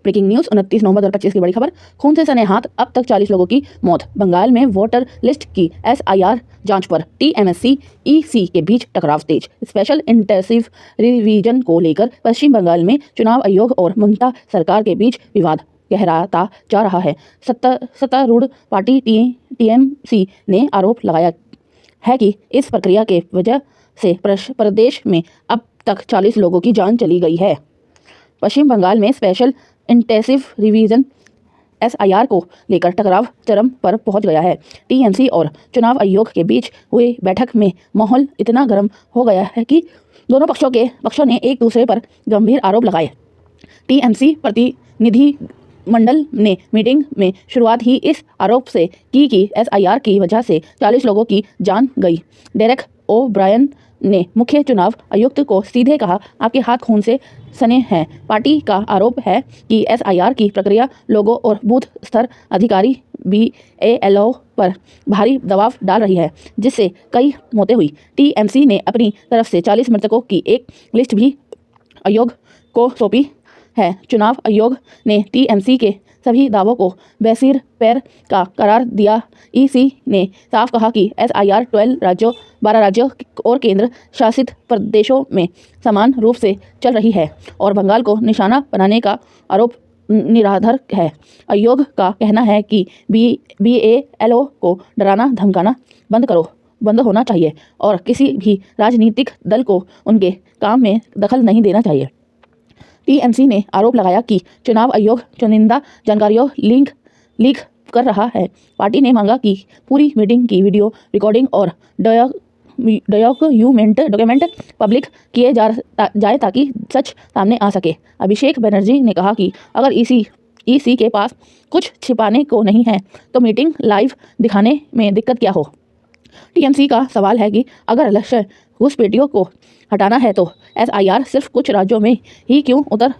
Breaking news 29 नवंबर 2025 की बड़ी खबर। खून से सने हाथ, अब तक 40 लोगों की मौत। बंगाल में वोटर लिस्ट की SIR जांच पर टीएमसी ईसी के बीच टकराव तेज। स्पेशल इंटेंसिव रिवीजन को लेकर पश्चिम बंगाल में चुनाव आयोग और ममता सरकार के बीच विवाद गहराता जा रहा है। सत्तारूढ़ पार्टी टीएमसी ने आरोप लगाया है कि इस प्रक्रिया के वजह से प्रदेश में अब तक 40 लोगों की जान चली गई है। पश्चिम बंगाल में स्पेशल इंटेंसिव रिवीजन SIR को लेकर टकराव चरम पर पहुंच गया है। टीएमसी और चुनाव आयोग के बीच हुई बैठक में माहौल इतना गर्म हो गया है कि दोनों पक्षों ने एक दूसरे पर गंभीर आरोप लगाए। टीएमसी प्रतिनिधि मंडल ने मीटिंग में शुरुआत ही इस आरोप से की कि SIR की वजह से 40 लोगों की जान गई। डेरेक ओब्रायन ने मुख्य चुनाव आयुक्त को सीधे कहा, आपके हाथ खून से सने हैं। पार्टी का आरोप है कि SIR की प्रक्रिया लोगों और बूथ स्तर अधिकारी BALO पर भारी दबाव डाल रही है, जिससे कई मौतें हुई। टीएमसी ने अपनी तरफ से 40 मृतकों की एक लिस्ट भी आयोग को सौंपी है। चुनाव आयोग ने टीएमसी के सभी दावों को बेसिर पैर का करार दिया। ईसी ने साफ कहा कि SIR 12 राज्यों और केंद्र शासित प्रदेशों में समान रूप से चल रही है और बंगाल को निशाना बनाने का आरोप निराधार है। आयोग का कहना है कि BALO को डराना धमकाना बंद होना चाहिए और किसी भी राजनीतिक दल को उनके काम में दखल नहीं देना चाहिए। टीएमसी ने आरोप लगाया कि चुनाव आयोग चुनिंदा जानकारियों लीक कर रहा है। पार्टी ने मांगा कि पूरी मीटिंग की वीडियो रिकॉर्डिंग और डॉक्यूमेंट पब्लिक किए जाए ताकि सच सामने आ सके। अभिषेक बनर्जी ने कहा कि अगर ईसी के पास कुछ छिपाने को नहीं है तो मीटिंग लाइव दिखाने में दिक्कत क्या हो। टीएमसी का सवाल है कि अगर लक्ष्य घुसपैठियों को हटाना है तो SIR सिर्फ कुछ राज्यों में ही क्यों, उत्तर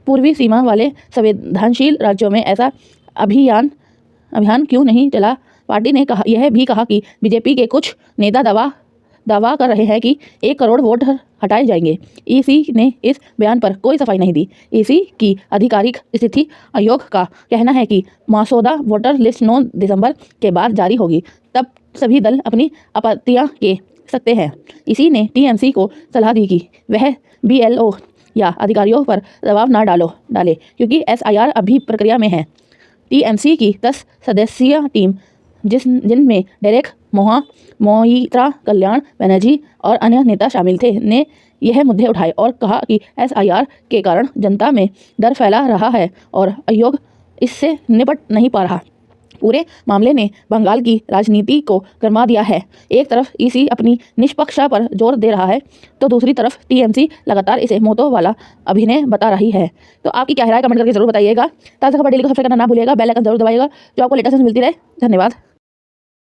पूर्वी सीमा वाले संवेदनशील राज्यों में ऐसा अभियान क्यों नहीं चला। पार्टी ने यह भी कहा कि बीजेपी के कुछ नेता दावा कर रहे हैं कि 1 करोड़ वोट हटाए जाएंगे। ईसी ने इस बयान पर कोई सफाई नहीं दी। ईसी की आधिकारिक स्थिति आयोग का कहना है कि मसौदा वोटर लिस्ट 9 दिसंबर के बाद जारी होगी, तब सभी दल अपनी आपत्तियां कह सकते हैं। इसी ने टीएमसी को सलाह दी कि वह BALO या अधिकारियों पर दबाव ना डाले क्योंकि SIR अभी प्रक्रिया में है। टीएमसी की 10 सदस्यीय टीम जिनमें डेरेक मोइत्रा, कल्याण बनर्जी और अन्य नेता शामिल थे, ने यह मुद्दे उठाए और कहा कि SIR के कारण जनता में डर फैला रहा है और आयोग इससे निपट नहीं पा रहा। पूरे मामले ने बंगाल की राजनीति को गरमा दिया है। एक तरफ ईसी अपनी निष्पक्षता पर जोर दे रहा है तो दूसरी तरफ टीएमसी लगातार इसे मौतों वाला अभिनय बता रही है। तो आपकी क्या राय कमेंट करके जरूर बताइएगा। ताज़ा खबर डेली को सब्सक्राइब करना ना भूलिएगा, बेल आइकन जरूर दबाइएगा जो आपको लेटेस्ट मिलती रहे। धन्यवाद।